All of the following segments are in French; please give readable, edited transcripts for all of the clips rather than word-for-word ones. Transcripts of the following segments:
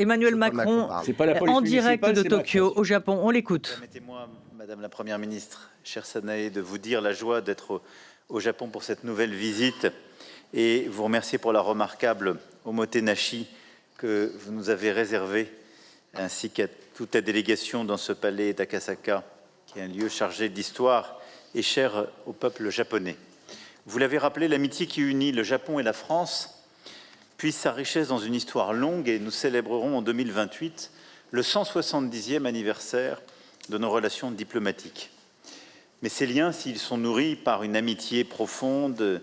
Emmanuel Macron, C'est pas la police en direct municipale, de c'est Tokyo, Macron. au Japon. On l'écoute. Permettez-moi, Madame la Première ministre, chère Sanae, de vous dire la joie d'être au Japon pour cette nouvelle visite et vous remercier pour la remarquable omotenashi que vous nous avez réservée, ainsi qu'à toute la délégation dans ce palais d'Akasaka, qui est un lieu chargé d'histoire et cher au peuple japonais. Vous l'avez rappelé, l'amitié qui unit le Japon et la France puise sa richesse dans une histoire longue et nous célébrerons en 2028 le 170e anniversaire de nos relations diplomatiques. Mais ces liens, s'ils sont nourris par une amitié profonde,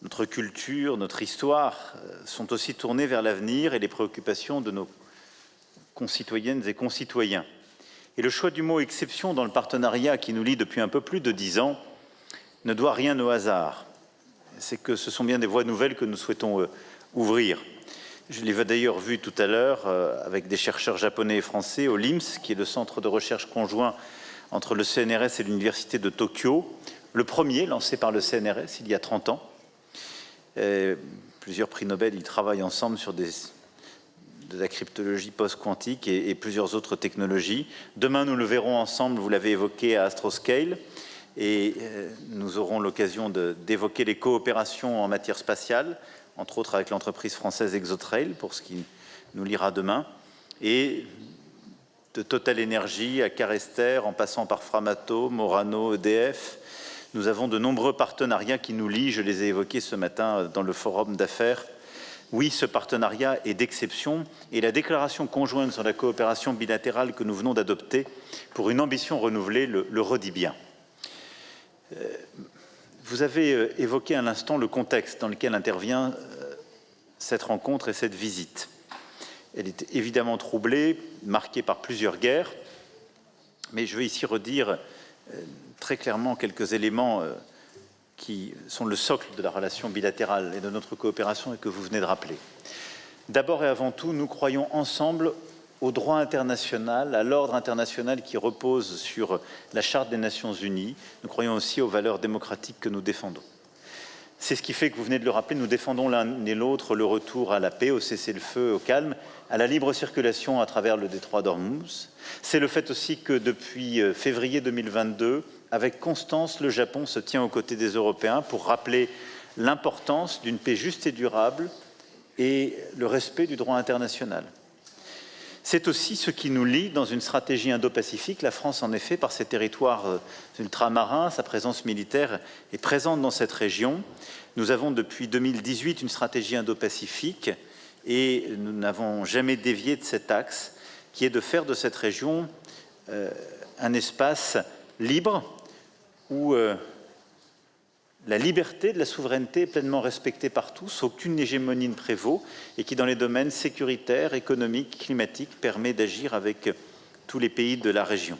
notre culture, notre histoire, sont aussi tournés vers l'avenir et les préoccupations de nos concitoyennes et concitoyens. Et le choix du mot « exception » dans le partenariat qui nous lie depuis un peu plus de 10 ans ne doit rien au hasard. C'est que ce sont bien des voies nouvelles que nous souhaitons ouvrir. Je l'ai d'ailleurs vu tout à l'heure avec des chercheurs japonais et français au LIMS, qui est le centre de recherche conjoint entre le CNRS et l'Université de Tokyo, le premier lancé par le CNRS il y a 30 ans. Plusieurs prix Nobel y travaillent ensemble sur de la cryptologie post-quantique et plusieurs autres technologies. Demain, nous le verrons ensemble, vous l'avez évoqué, à Astroscale, et nous aurons l'occasion d'évoquer les coopérations en matière spatiale, entre autres avec l'entreprise française Exotrail, pour ce qui nous liera demain, et de Total Energy à Carester, en passant par Framatome, Orano, EDF. Nous avons de nombreux partenariats qui nous lient, je les ai évoqués ce matin dans le forum d'affaires. Oui, ce partenariat est d'exception, et la déclaration conjointe sur la coopération bilatérale que nous venons d'adopter pour une ambition renouvelée le redit bien. Vous avez évoqué à l'instant le contexte dans lequel intervient cette rencontre et cette visite. Elle est évidemment troublée, marquée par plusieurs guerres, mais je vais ici redire très clairement quelques éléments qui sont le socle de la relation bilatérale et de notre coopération et que vous venez de rappeler. D'abord et avant tout, nous croyons ensemble au droit international, à l'ordre international qui repose sur la Charte des Nations Unies. Nous croyons aussi aux valeurs démocratiques que nous défendons. C'est ce qui fait que vous venez de le rappeler, nous défendons l'un et l'autre le retour à la paix, au cessez-le-feu, au calme, à la libre circulation à travers le détroit d'Ormuz. C'est le fait aussi que depuis février 2022, avec constance, le Japon se tient aux côtés des Européens pour rappeler l'importance d'une paix juste et durable et le respect du droit international. C'est aussi ce qui nous lie dans une stratégie indo-pacifique. La France, en effet, par ses territoires ultramarins, sa présence militaire est présente dans cette région. Nous avons depuis 2018 une stratégie indo-pacifique et nous n'avons jamais dévié de cet axe qui est de faire de cette région un espace libre où la liberté de la souveraineté est pleinement respectée par tous, aucune hégémonie ne prévaut, et qui, dans les domaines sécuritaires, économiques, climatiques, permet d'agir avec tous les pays de la région.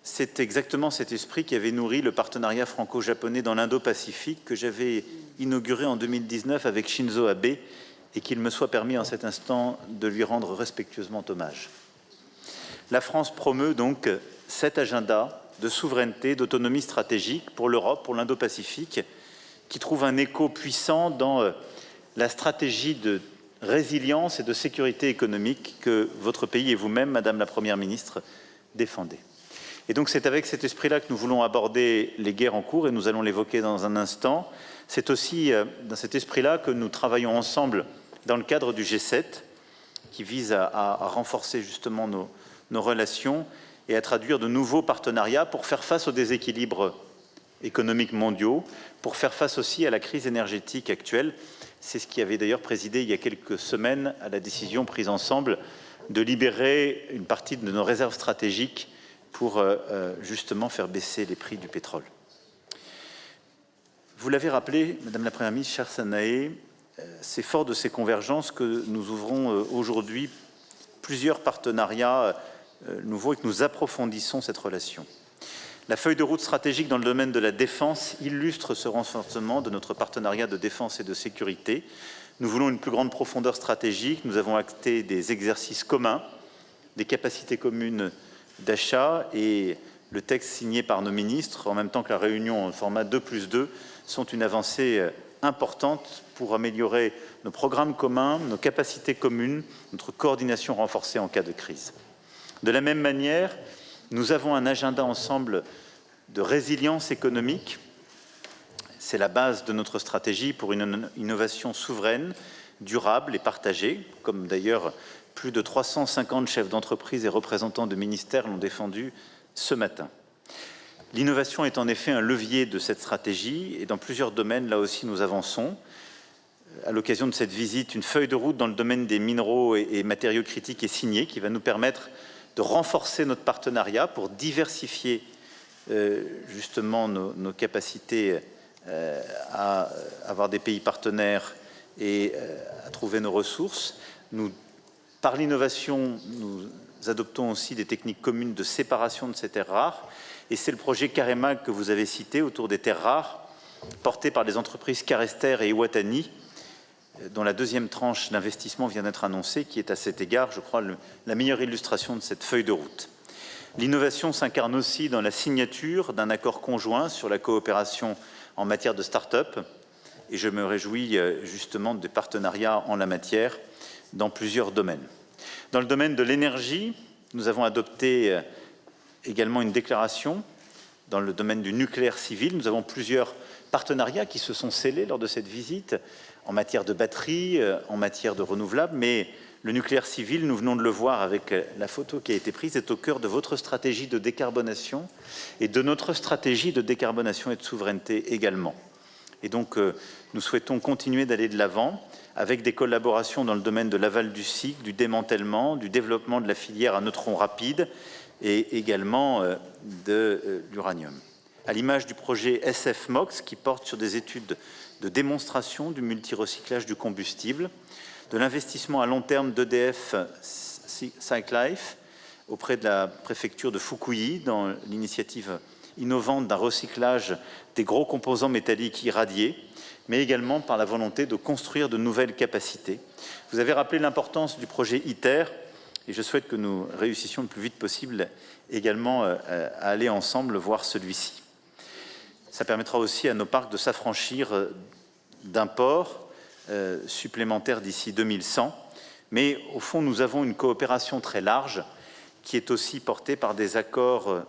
C'est exactement cet esprit qui avait nourri le partenariat franco-japonais dans l'Indo-Pacifique que j'avais inauguré en 2019 avec Shinzo Abe, et qu'il me soit permis en cet instant de lui rendre respectueusement hommage. La France promeut donc cet agenda de souveraineté, d'autonomie stratégique pour l'Europe, pour l'Indo-Pacifique, qui trouve un écho puissant dans la stratégie de résilience et de sécurité économique que votre pays et vous-même, Madame la Première ministre, défendez. Et donc c'est avec cet esprit-là que nous voulons aborder les guerres en cours, et nous allons l'évoquer dans un instant. C'est aussi dans cet esprit-là que nous travaillons ensemble dans le cadre du G7, qui vise à renforcer justement nos relations et à traduire de nouveaux partenariats pour faire face aux déséquilibres économiques mondiaux, pour faire face aussi à la crise énergétique actuelle. C'est ce qui avait d'ailleurs présidé il y a quelques semaines à la décision prise ensemble de libérer une partie de nos réserves stratégiques pour justement faire baisser les prix du pétrole. Vous l'avez rappelé, Madame la Première ministre, chère Sanae, c'est fort de ces convergences que nous ouvrons aujourd'hui plusieurs partenariats nouveau et que nous approfondissons cette relation. La feuille de route stratégique dans le domaine de la défense illustre ce renforcement de notre partenariat de défense et de sécurité. Nous voulons une plus grande profondeur stratégique, nous avons acté des exercices communs, des capacités communes d'achat, et le texte signé par nos ministres, en même temps que la réunion en format 2+2, sont une avancée importante pour améliorer nos programmes communs, nos capacités communes, notre coordination renforcée en cas de crise. De la même manière, nous avons un agenda ensemble de résilience économique. C'est la base de notre stratégie pour une innovation souveraine, durable et partagée, comme d'ailleurs plus de 350 chefs d'entreprise et représentants de ministères l'ont défendu ce matin. L'innovation est en effet un levier de cette stratégie et dans plusieurs domaines, là aussi, nous avançons. À l'occasion de cette visite, une feuille de route dans le domaine des minéraux et matériaux critiques est signée qui va nous permettre de renforcer notre partenariat pour diversifier justement nos capacités à avoir des pays partenaires et à trouver nos ressources. Par l'innovation, nous adoptons aussi des techniques communes de séparation de ces terres rares. Et c'est le projet Carema que vous avez cité autour des terres rares, porté par les entreprises Carester et Iwatani, dont la deuxième tranche d'investissement vient d'être annoncée, qui est à cet égard, je crois, la meilleure illustration de cette feuille de route. L'innovation s'incarne aussi dans la signature d'un accord conjoint sur la coopération en matière de start-up, et je me réjouis justement des partenariats en la matière dans plusieurs domaines. Dans le domaine de l'énergie, nous avons adopté également une déclaration dans le domaine du nucléaire civil. Nous avons plusieurs partenariats qui se sont scellés lors de cette visite en matière de batterie, en matière de renouvelables, mais le nucléaire civil, nous venons de le voir avec la photo qui a été prise, est au cœur de votre stratégie de décarbonation et de notre stratégie de décarbonation et de souveraineté également. Et donc, nous souhaitons continuer d'aller de l'avant avec des collaborations dans le domaine de l'aval du cycle, du démantèlement, du développement de la filière à neutrons rapides, et également de l'uranium. À l'image du projet SFMOX qui porte sur des études de démonstration du multirecyclage du combustible, de l'investissement à long terme d'EDF Cyclife auprès de la préfecture de Fukui dans l'initiative innovante d'un recyclage des gros composants métalliques irradiés, mais également par la volonté de construire de nouvelles capacités. Vous avez rappelé l'importance du projet ITER, et je souhaite que nous réussissions le plus vite possible également à aller ensemble voir celui-ci. Ça permettra aussi à nos parcs de s'affranchir d'imports supplémentaires d'ici 2100. Mais au fond, nous avons une coopération très large qui est aussi portée par des accords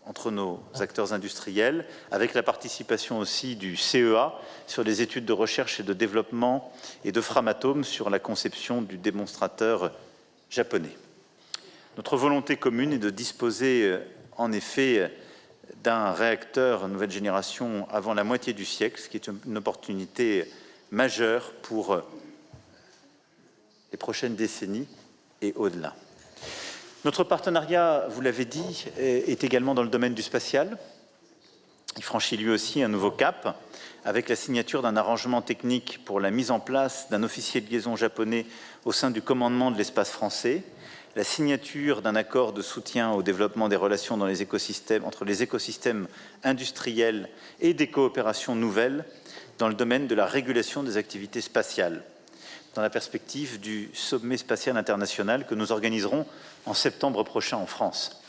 entre nos acteurs industriels, avec la participation aussi du CEA sur les études de recherche et de développement et de Framatome sur la conception du démonstrateur japonais. Notre volonté commune est de disposer en effet d'un réacteur nouvelle génération avant la moitié du siècle, ce qui est une opportunité majeure pour les prochaines décennies et au-delà. Notre partenariat, vous l'avez dit, est également dans le domaine du spatial. Il franchit lui aussi un nouveau cap avec la signature d'un arrangement technique pour la mise en place d'un officier de liaison japonais au sein du commandement de l'espace français, la signature d'un accord de soutien au développement des relations dans les écosystèmes, entre les écosystèmes industriels et des coopérations nouvelles dans le domaine de la régulation des activités spatiales, dans la perspective du sommet spatial international que nous organiserons en septembre prochain en France.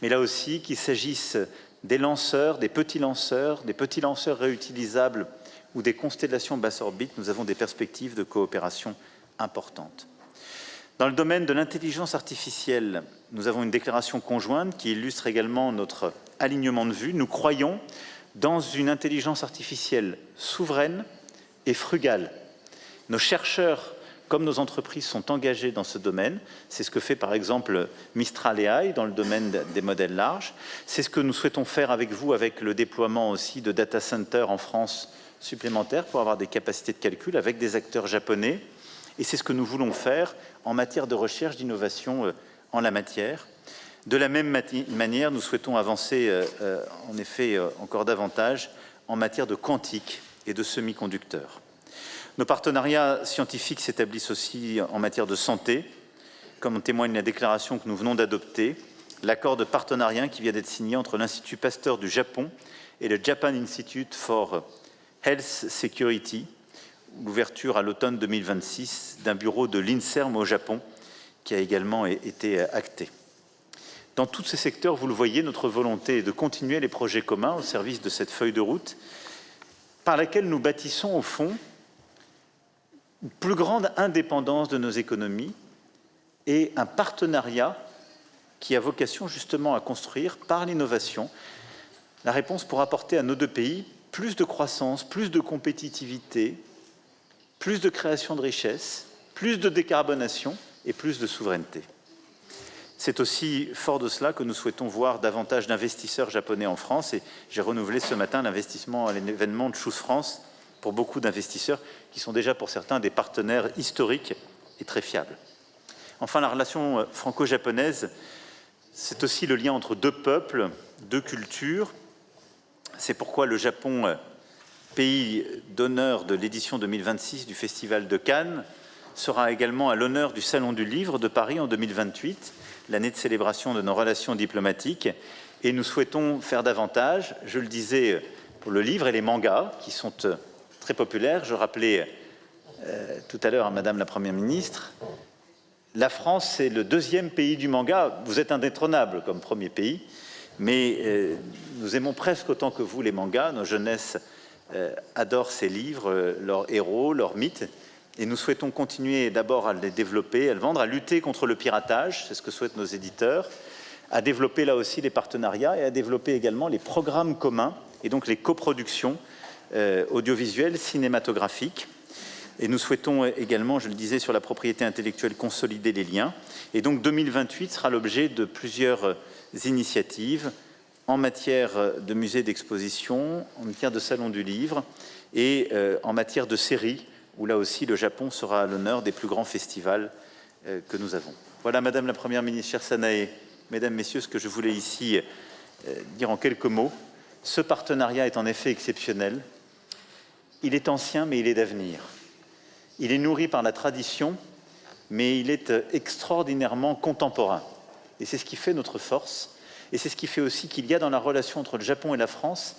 Mais là aussi, qu'il s'agisse des lanceurs, des petits lanceurs réutilisables ou des constellations basse orbite, nous avons des perspectives de coopération importantes. Dans le domaine de l'intelligence artificielle, nous avons une déclaration conjointe qui illustre également notre alignement de vues. Nous croyons dans une intelligence artificielle souveraine et frugale. Nos chercheurs, comme nos entreprises, sont engagés dans ce domaine. C'est ce que fait par exemple Mistral AI dans le domaine des modèles larges. C'est ce que nous souhaitons faire avec vous, avec le déploiement aussi de data centers en France supplémentaires pour avoir des capacités de calcul avec des acteurs japonais. Et c'est ce que nous voulons faire en matière de recherche, d'innovation en la matière. De la même manière, nous souhaitons avancer en effet encore davantage en matière de quantique et de semi-conducteurs. Nos partenariats scientifiques s'établissent aussi en matière de santé, comme en témoigne la déclaration que nous venons d'adopter, l'accord de partenariat qui vient d'être signé entre l'Institut Pasteur du Japon et le Japan Institute for Health Security, l'ouverture à l'automne 2026 d'un bureau de l'INSERM au Japon, qui a également été acté. Dans tous ces secteurs, vous le voyez, notre volonté est de continuer les projets communs au service de cette feuille de route par laquelle nous bâtissons au fond une plus grande indépendance de nos économies et un partenariat qui a vocation justement à construire par l'innovation la réponse pour apporter à nos deux pays plus de croissance, plus de compétitivité, plus de création de richesses, plus de décarbonation et plus de souveraineté. C'est aussi fort de cela que nous souhaitons voir davantage d'investisseurs japonais en France et j'ai renouvelé ce matin l'investissement à l'événement de Choose France pour beaucoup d'investisseurs qui sont déjà pour certains des partenaires historiques et très fiables. Enfin, la relation franco-japonaise, c'est aussi le lien entre deux peuples, deux cultures. C'est pourquoi le Japon, pays d'honneur de l'édition 2026 du Festival de Cannes, sera également à l'honneur du Salon du Livre de Paris en 2028, l'année de célébration de nos relations diplomatiques. Et nous souhaitons faire davantage, je le disais, pour le livre et les mangas, qui sont très populaires. Je rappelais tout à l'heure à Madame la Première ministre, la France, c'est le deuxième pays du manga. Vous êtes indétrônable comme premier pays, mais nous aimons presque autant que vous les mangas. Nos jeunesses adorent ces livres, leurs héros, leurs mythes. Et nous souhaitons continuer d'abord à les développer, à le vendre, à lutter contre le piratage, c'est ce que souhaitent nos éditeurs, à développer là aussi les partenariats et à développer également les programmes communs et donc les coproductions audiovisuelles, cinématographiques. Et nous souhaitons également, je le disais, sur la propriété intellectuelle, consolider les liens. Et donc 2028 sera l'objet de plusieurs initiatives en matière de musées d'exposition, en matière de salon du livre et en matière de séries, où là aussi le Japon sera à l'honneur des plus grands festivals que nous avons. Voilà, Madame la Première ministre, chère Sanae, Mesdames, Messieurs, ce que je voulais ici dire en quelques mots. Ce partenariat est en effet exceptionnel. Il est ancien, mais il est d'avenir. Il est nourri par la tradition, mais il est extraordinairement contemporain. Et c'est ce qui fait notre force. Et c'est ce qui fait aussi qu'il y a dans la relation entre le Japon et la France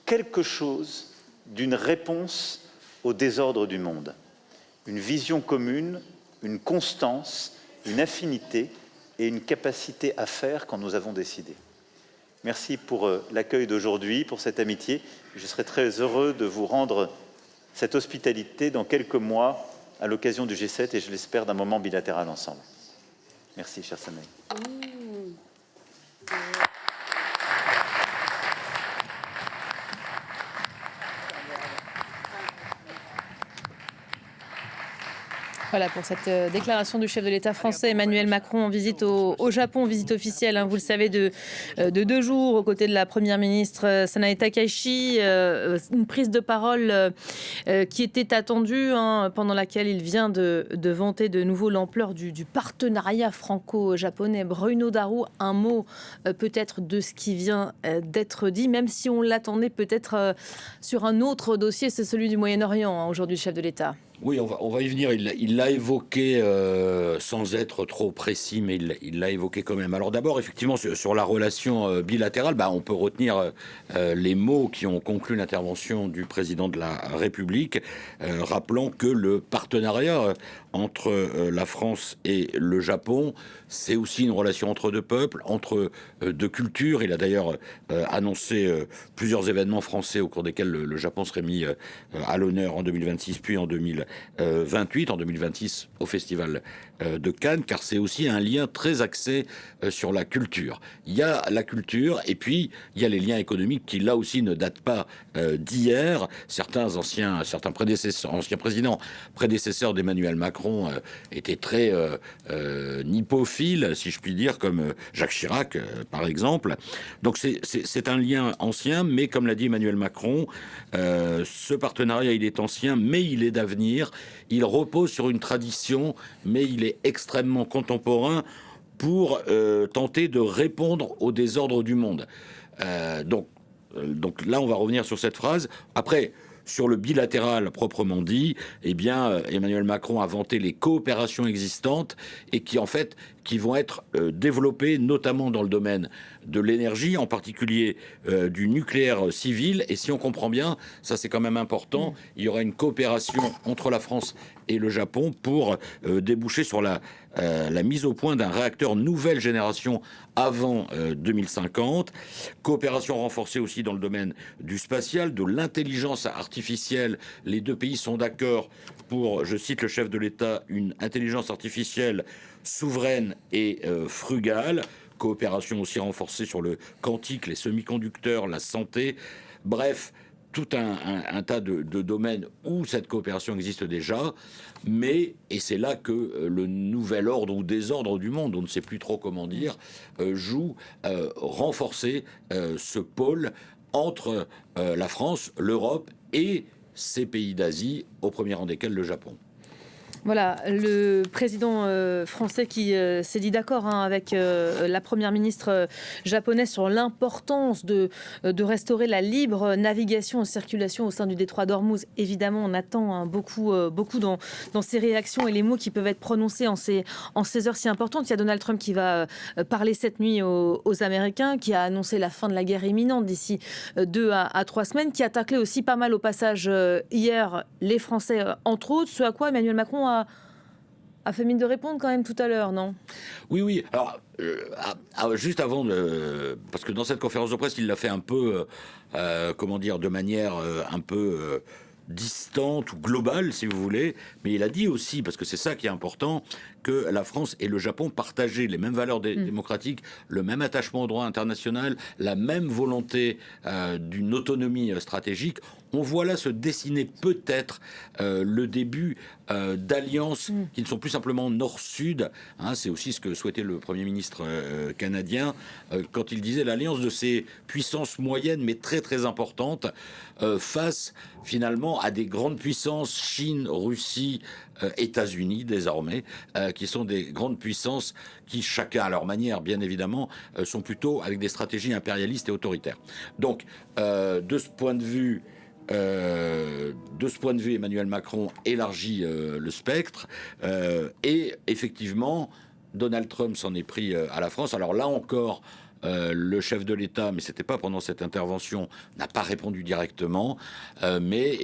quelque chose d'une réponse au désordre du monde. Une vision commune, une constance, une affinité et une capacité à faire quand nous avons décidé. Merci pour l'accueil d'aujourd'hui, pour cette amitié. Je serai très heureux de vous rendre cette hospitalité dans quelques mois à l'occasion du G7 et je l'espère d'un moment bilatéral ensemble. Merci, chère Sanae. Voilà pour cette déclaration du chef de l'État français Emmanuel Macron en visite au Japon, visite officielle, vous le savez, de 2 jours aux côtés de la Première ministre Sanae Takaichi, une prise de parole qui était attendue, pendant laquelle il vient de vanter de nouveau l'ampleur du partenariat franco-japonais. Bruno Darou, un mot peut-être de ce qui vient d'être dit, même si on l'attendait peut-être sur un autre dossier, c'est celui du Moyen-Orient, aujourd'hui, le chef de l'État. Oui, on va y venir. Il l'a évoqué sans être trop précis, mais il l'a évoqué quand même. Alors d'abord, effectivement, sur la relation bilatérale, on peut retenir les mots qui ont conclu l'intervention du président de la République, rappelant que le partenariat entre la France et le Japon, c'est aussi une relation entre deux peuples, entre deux cultures. Il a d'ailleurs annoncé plusieurs événements français au cours desquels le Japon serait mis à l'honneur en 2026, puis en 2028, en 2026 au Festival de Cannes, car c'est aussi un lien très axé sur la culture. Il y a la culture et puis il y a les liens économiques qui là aussi ne datent pas d'hier. Certains prédécesseurs d'Emmanuel Macron étaient très nippophiles, si je puis dire, comme Jacques Chirac par exemple. Donc c'est un lien ancien, mais comme l'a dit Emmanuel Macron, ce partenariat il est ancien, mais il est d'avenir. Il repose sur une tradition, mais il est extrêmement contemporain pour tenter de répondre au désordre du monde. Donc là, on va revenir sur cette phrase. Après, sur le bilatéral proprement dit, Emmanuel Macron a vanté les coopérations existantes et qui vont être développées, notamment dans le domaine de l'énergie, en particulier du nucléaire civil. Et si on comprend bien, ça c'est quand même important, il y aura une coopération entre la France et le Japon pour déboucher sur la mise au point d'un réacteur nouvelle génération avant 2050. Coopération renforcée aussi dans le domaine du spatial, de l'intelligence artificielle. Les deux pays sont d'accord pour, je cite le chef de l'État, une intelligence artificielle souveraine et frugale. Coopération aussi renforcée sur le quantique, les semi-conducteurs, la santé. Bref, tout un tas de domaines où cette coopération existe déjà, mais, et c'est là que le nouvel ordre ou désordre du monde, on ne sait plus trop comment dire, joue renforcer ce pôle entre la France, l'Europe et ces pays d'Asie, au premier rang desquels le Japon. Voilà, le président français qui s'est dit d'accord avec la première ministre japonaise sur l'importance de restaurer la libre navigation et circulation au sein du détroit d'Ormuz. Évidemment, on attend beaucoup dans ces réactions et les mots qui peuvent être prononcés en ces heures si importantes. Il y a Donald Trump qui va parler cette nuit aux Américains, qui a annoncé la fin de la guerre imminente d'ici 2 à 3 semaines, qui a taclé aussi pas mal au passage hier les Français, entre autres, ce à quoi Emmanuel Macron a fait mine de répondre quand même tout à l'heure, non? Oui. Alors, juste avant, parce que dans cette conférence de presse, il l'a fait un peu, comment dire, de manière un peu distante ou globale, si vous voulez. Mais il a dit aussi, parce que c'est ça qui est important, que la France et le Japon partageaient les mêmes valeurs démocratiques, le même attachement au droit international, la même volonté d'une autonomie stratégique. On voit là se dessiner peut-être le début d'alliances qui ne sont plus simplement nord-sud. Hein, c'est aussi ce que souhaitait le Premier ministre canadien quand il disait l'alliance de ces puissances moyennes mais très très importantes face finalement à des grandes puissances, Chine, Russie, États-Unis désormais, qui sont des grandes puissances qui, chacun à leur manière, bien évidemment, sont plutôt avec des stratégies impérialistes et autoritaires. Donc, de ce point de vue, Emmanuel Macron élargit le spectre et effectivement, Donald Trump s'en est pris à la France. Alors là encore, le chef de l'État, mais c'était pas pendant cette intervention, n'a pas répondu directement, mais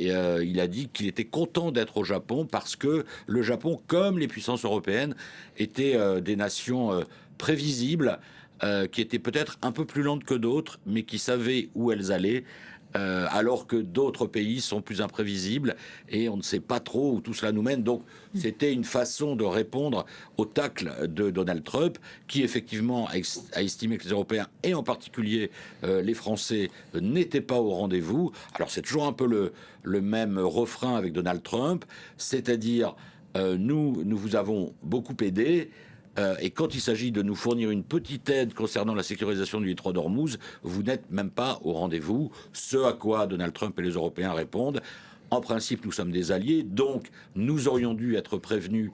il a dit qu'il était content d'être au Japon parce que le Japon, comme les puissances européennes, étaient des nations prévisibles, qui étaient peut-être un peu plus lentes que d'autres, mais qui savaient où elles allaient. Alors que d'autres pays sont plus imprévisibles et on ne sait pas trop où tout cela nous mène. Donc c'était une façon de répondre au tacle de Donald Trump, qui effectivement a estimé que les Européens, et en particulier les Français, n'étaient pas au rendez-vous. Alors c'est toujours un peu le même refrain avec Donald Trump, c'est-à-dire nous vous avons beaucoup aidé, et quand il s'agit de nous fournir une petite aide concernant la sécurisation du détroit d'Ormuz, vous n'êtes même pas au rendez-vous. Ce à quoi Donald Trump et les Européens répondent: en principe, nous sommes des alliés, donc nous aurions dû être prévenus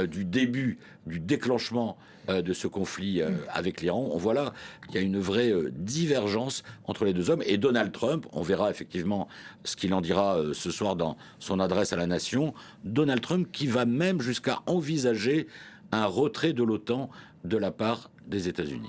du début, du déclenchement de ce conflit avec l'Iran. On voit là qu'il y a une vraie divergence entre les deux hommes. Et Donald Trump, on verra effectivement ce qu'il en dira ce soir dans son adresse à la nation, Donald Trump qui va même jusqu'à envisager un retrait de l'OTAN de la part des États-Unis.